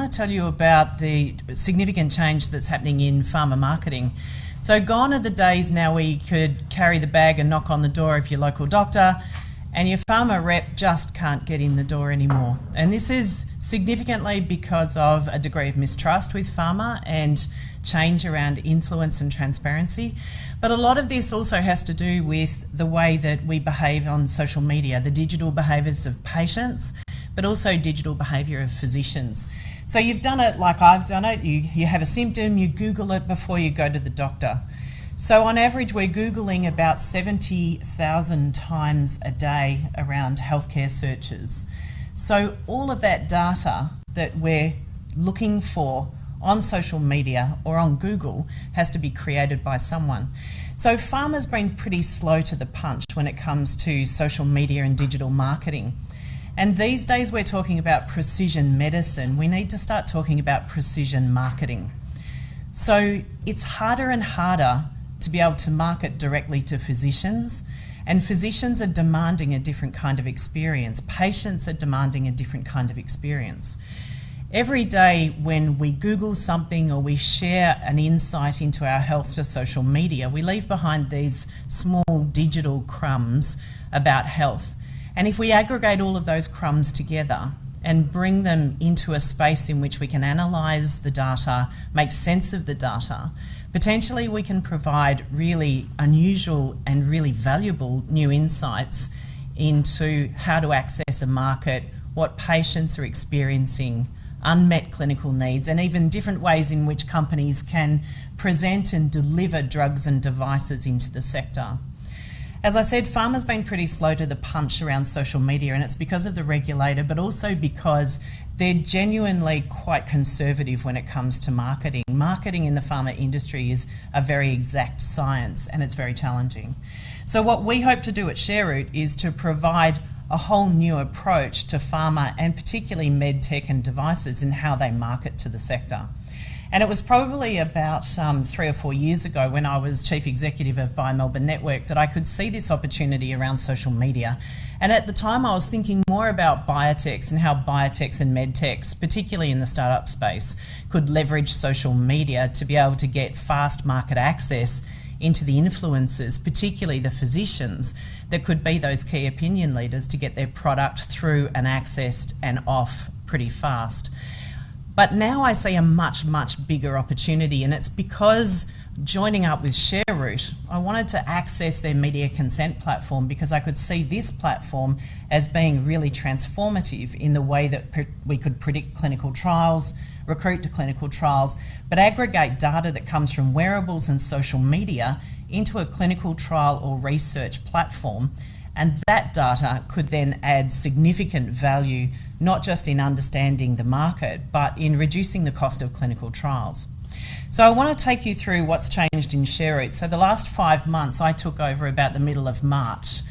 want to tell you about the significant change that's happening in pharma marketing. So gone are the days now where you could carry the bag and knock on the door of your local doctor, and your pharma rep just can't get in the door anymore. And this is significantly because of a degree of mistrust with pharma and change around influence and transparency. But a lot of this also has to do with the way that we behave on social media, the digital behaviours of patients, but also digital behaviour of physicians. So you've done it like I've done it. You have a symptom, you Google it before you go to the doctor. So on average, we're Googling about 70,000 times a day around healthcare searches. So all of that data that we're looking for on social media or on Google has to be created by someone. So pharma's been pretty slow to the punch when it comes to social media and digital marketing. And these days we're talking about precision medicine. We need to start talking about precision marketing. So it's harder and harder to be able to market directly to physicians, and physicians are demanding a different kind of experience. Patients are demanding a different kind of experience. Every day when we Google something or we share an insight into our health to social media, we leave behind these small digital crumbs about health. And if we aggregate all of those crumbs together and bring them into a space in which we can analyse the data, make sense of the data, potentially we can provide really unusual and really valuable new insights into how to access a market, what patients are experiencing, unmet clinical needs, and even different ways in which companies can present and deliver drugs and devices into the sector. As I said, pharma's been pretty slow to the punch around social media, and it's because of the regulator, but also because they're genuinely quite conservative when it comes to marketing. Marketing in the pharma industry is a very exact science, and it's very challenging. So what we hope to do at ShareRoot is to provide a whole new approach to pharma, and particularly med tech and devices, in how they market to the sector. And it was probably about 3 or 4 years ago, when I was Chief Executive of Melbourne Network, that I could see this opportunity around social media. And at the time I was thinking more about biotechs and how biotechs and medtechs, particularly in the startup space, could leverage social media to be able to get fast market access into the influencers, particularly the physicians, that could be those key opinion leaders to get their product through and accessed and off pretty fast. But now I see a much, much bigger opportunity, and it's because joining up with ShareRoot, I wanted to access their media consent platform because I could see this platform as being really transformative in the way that we could predict clinical trials, recruit to clinical trials, but aggregate data that comes from wearables and social media into a clinical trial or research platform. And that data could then add significant value, not just in understanding the market, but in reducing the cost of clinical trials. So I want to take you through what's changed in ShareRoot. So the last 5 months, I took over about the middle of March.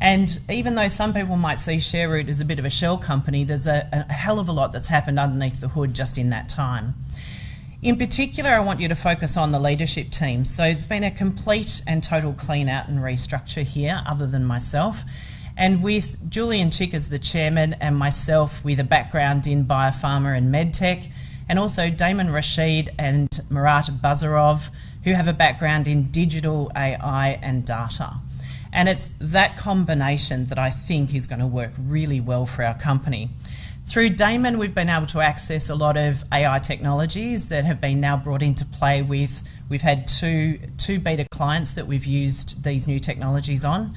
And even though some people might see ShareRoot as a bit of a shell company, there's a hell of a lot that's happened underneath the hood just in that time. In particular, I want you to focus on the leadership team. So it's been a complete and total clean out and restructure here, other than myself. And with Julian Chick as the chairman and myself with a background in biopharma and medtech, and also Damon Rashid and Murat Bazarov, who have a background in digital, AI and data. And it's that combination that I think is going to work really well for our company. Through Damon, we've been able to access a lot of AI technologies that have been now brought into play with, we've had two beta clients that we've used these new technologies on.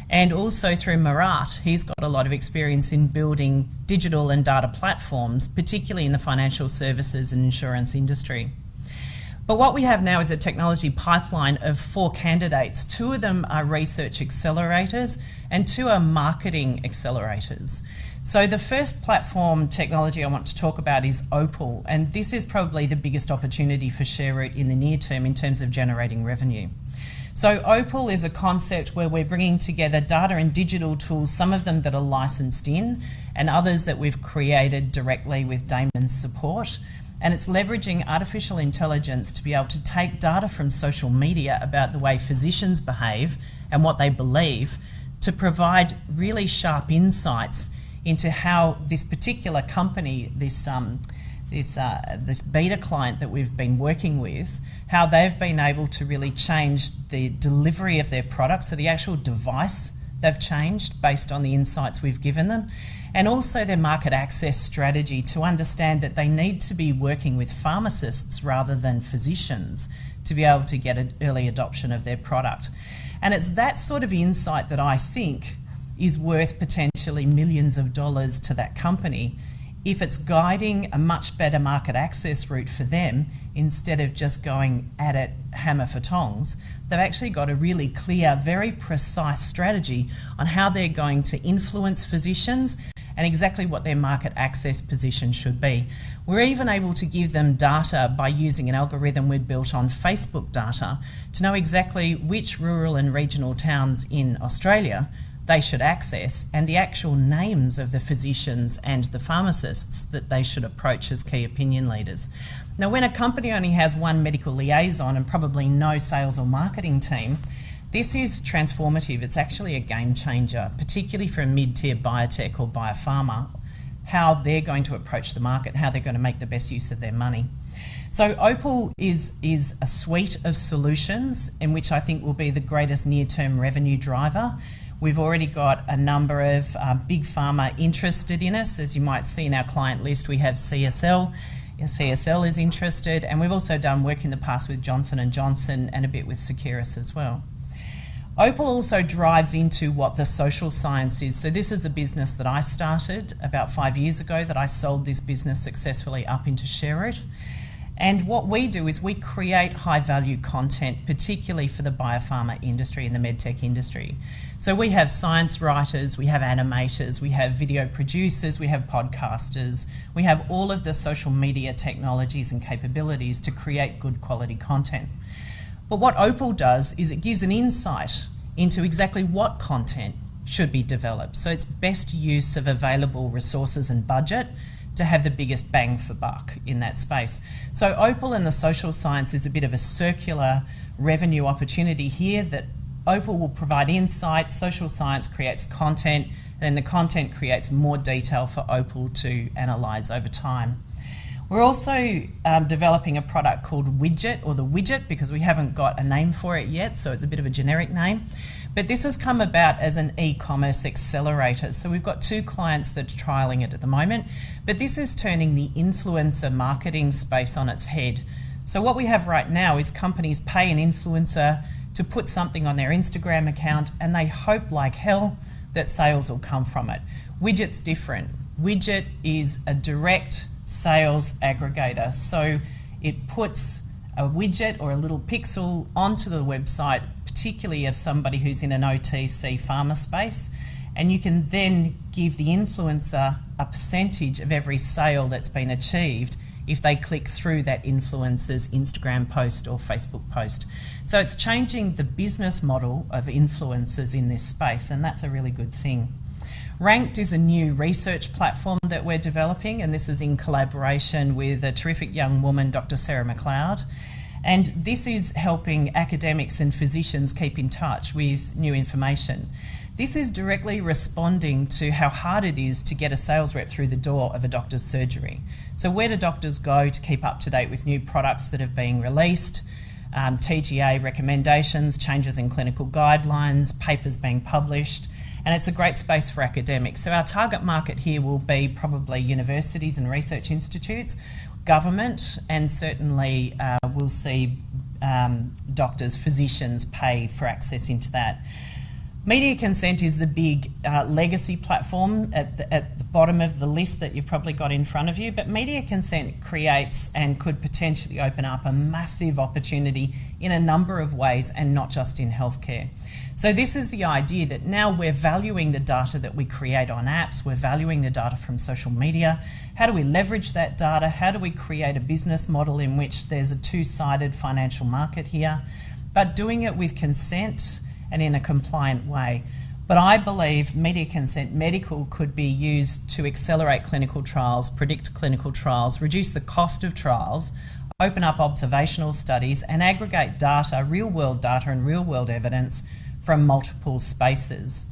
And also through Murat, he's got a lot of experience in building digital and data platforms, particularly in the financial services and insurance industry. But what we have now is a technology pipeline of 4 candidates. 2 of them are research accelerators and 2 are marketing accelerators. So the first platform technology I want to talk about is Opal, and this is probably the biggest opportunity for ShareRoot in the near term in terms of generating revenue. So Opal is a concept where we're bringing together data and digital tools, some of them that are licensed in and others that we've created directly with Damon's support. And it's leveraging artificial intelligence to be able to take data from social media about the way physicians behave and what they believe to provide really sharp insights into how this particular company, this beta client that we've been working with, how they've been able to really change the delivery of their product, so the actual device they've changed based on the insights we've given them, and also their market access strategy to understand that they need to be working with pharmacists rather than physicians to be able to get an early adoption of their product. And it's that sort of insight that I think is worth potentially millions of dollars to that company if it's guiding a much better market access route for them instead of just going at it hammer for tongs. They've actually got a really clear, very precise strategy on how they're going to influence physicians and exactly what their market access position should be. We're even able to give them data by using an algorithm we'd built on Facebook data to know exactly which rural and regional towns in Australia they should access and the actual names of the physicians and the pharmacists that they should approach as key opinion leaders. Now, when a company only has one medical liaison and probably no sales or marketing team, this is transformative. It's actually a game changer, particularly for a mid-tier biotech or biopharma, how they're going to approach the market, how they're going to make the best use of their money. So Opal is a suite of solutions in which I think will be the greatest near-term revenue driver. We've already got a number of big pharma interested in us. As you might see in our client list, we have CSL. CSL is interested, and we've also done work in the past with Johnson & Johnson and a bit with Securus as well. Opal also drives into what the social science is. So this is the business that I started about 5 years ago, that I sold this business successfully up into ShareRoot. And what we do is we create high-value content, particularly for the biopharma industry and the medtech industry. So we have science writers, we have animators, we have video producers, we have podcasters, we have all of the social media technologies and capabilities to create good quality content. But what Opal does is it gives an insight into exactly what content should be developed. So it's best use of available resources and budget to have the biggest bang for buck in that space. So Opal and the social science is a bit of a circular revenue opportunity here, that Opal will provide insight, social science creates content, then the content creates more detail for Opal to analyse over time. We're also developing a product called Widget, or the Widget, because we haven't got a name for it yet, so it's a bit of a generic name. But this has come about as an e-commerce accelerator. So we've got 2 clients that are trialling it at the moment, but this is turning the influencer marketing space on its head. So what we have right now is companies pay an influencer to put something on their Instagram account, and they hope like hell that sales will come from it. Widget's different. Widget is a direct sales aggregator. So it puts a widget or a little pixel onto the website, particularly of somebody who's in an OTC pharma space, and you can then give the influencer a percentage of every sale that's been achieved if they click through that influencer's Instagram post or Facebook post. So it's changing the business model of influencers in this space, and that's a really good thing. Ranked is a new research platform that we're developing, and this is in collaboration with a terrific young woman, Dr. Sarah McLeod. And this is helping academics and physicians keep in touch with new information. This is directly responding to how hard it is to get a sales rep through the door of a doctor's surgery. So where do doctors go to keep up to date with new products that are being released, TGA recommendations, changes in clinical guidelines, papers being published? And it's a great space for academics. So our target market here will be probably universities and research institutes, government, and certainly we'll see doctors, physicians pay for access into that. Media consent is the big legacy platform at the bottom of the list that you've probably got in front of you, but media consent creates and could potentially open up a massive opportunity in a number of ways, and not just in healthcare. So this is the idea that now we're valuing the data that we create on apps, we're valuing the data from social media. How do we leverage that data? How do we create a business model in which there's a two-sided financial market here, but doing it with consent and in a compliant way? But I believe media consent medical could be used to accelerate clinical trials, predict clinical trials, reduce the cost of trials, open up observational studies, and aggregate data, real-world data and real-world evidence from multiple spaces.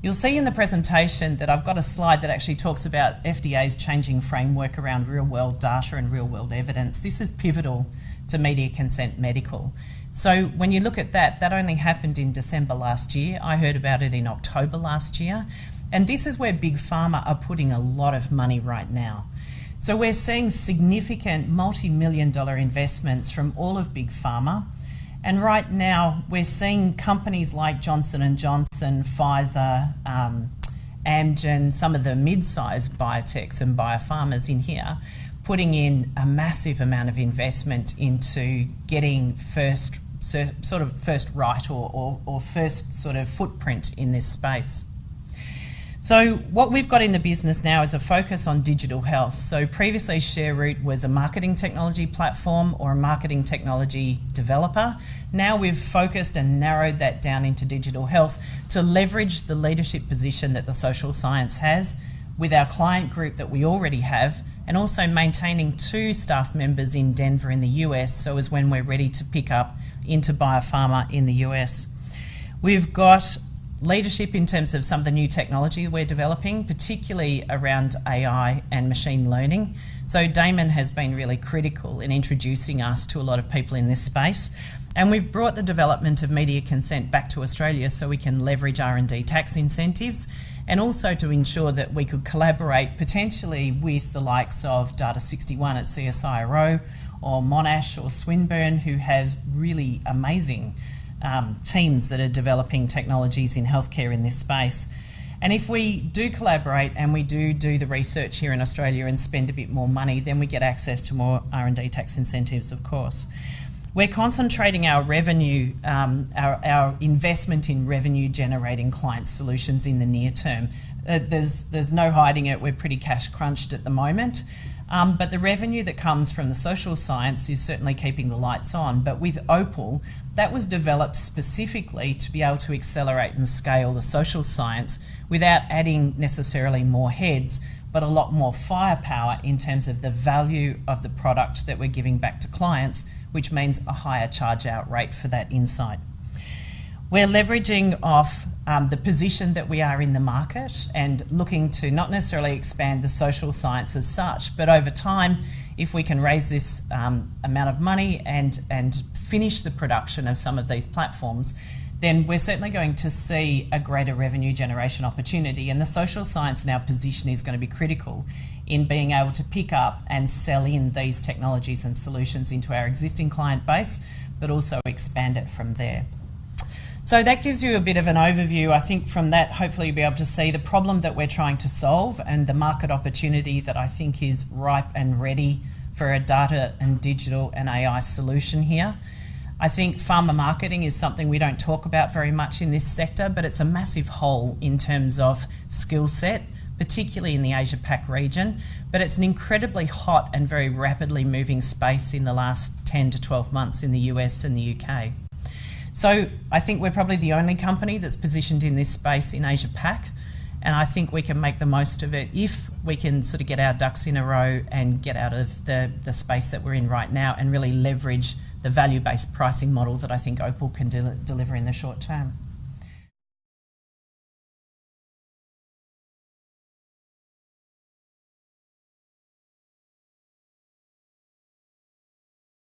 You'll see in the presentation that I've got a slide that actually talks about FDA's changing framework around real-world data and real-world evidence. This is pivotal to media consent medical. So when you look at that, that only happened in December last year. I heard about it in October last year. And this is where Big Pharma are putting a lot of money right now. So we're seeing significant multi-million-dollar investments from all of Big Pharma. And right now we're seeing companies like Johnson & Johnson, Pfizer, Amgen, some of the mid-sized biotechs and biopharmas in here, putting in a massive amount of investment into getting first right or first sort of footprint in this space. So what we've got in the business now is a focus on digital health. So previously ShareRoot was a marketing technology platform or a marketing technology developer. Now we've focused and narrowed that down into digital health to leverage the leadership position that the social science has with our client group that we already have, and also maintaining 2 staff members in Denver in the US, so as when we're ready to pick up into biopharma in the US. We've got leadership in terms of some of the new technology we're developing, particularly around AI and machine learning. So Damon has been really critical in introducing us to a lot of people in this space. And we've brought the development of media consent back to Australia so we can leverage R&D tax incentives, and also to ensure that we could collaborate potentially with the likes of Data61 at SRO or Monash or Swinburne, who have really amazing teams that are developing technologies in healthcare in this space. And if we do collaborate and we do the research here in Australia and spend a bit more money, then we get access to more R&D tax incentives, of course. We're concentrating our revenue, our investment in revenue generating client solutions in the near term. There's no hiding it, we're pretty cash crunched at the moment. But the revenue that comes from the social science is certainly keeping the lights on. But with Opal, that was developed specifically to be able to accelerate and scale the social science without adding necessarily more heads, but a lot more firepower in terms of the value of the product that we're giving back to clients, which means a higher charge out rate for that insight. We're leveraging off the position that we are in the market and looking to not necessarily expand the social science as such, but over time, if we can raise this amount of money and finish the production of some of these platforms, then we're certainly going to see a greater revenue generation opportunity. And the social science in our position is going to be critical in being able to pick up and sell in these technologies and solutions into our existing client base, but also expand it from there. So that gives you a bit of an overview. I think from that, hopefully you'll be able to see the problem that we're trying to solve and the market opportunity that I think is ripe and ready for a data and digital and AI solution here. I think pharma marketing is something we don't talk about very much in this sector, but it's a massive hole in terms of skill set, particularly in the Asia Pac region, but it's an incredibly hot and very rapidly moving space in the last 10 to 12 months in the US and the UK. So I think we're probably the only company that's positioned in this space in Asia Pac, and I think we can make the most of it if we can sort of get our ducks in a row and get out of the space that we're in right now and really leverage the value-based pricing model that I think Opal can deliver in the short term.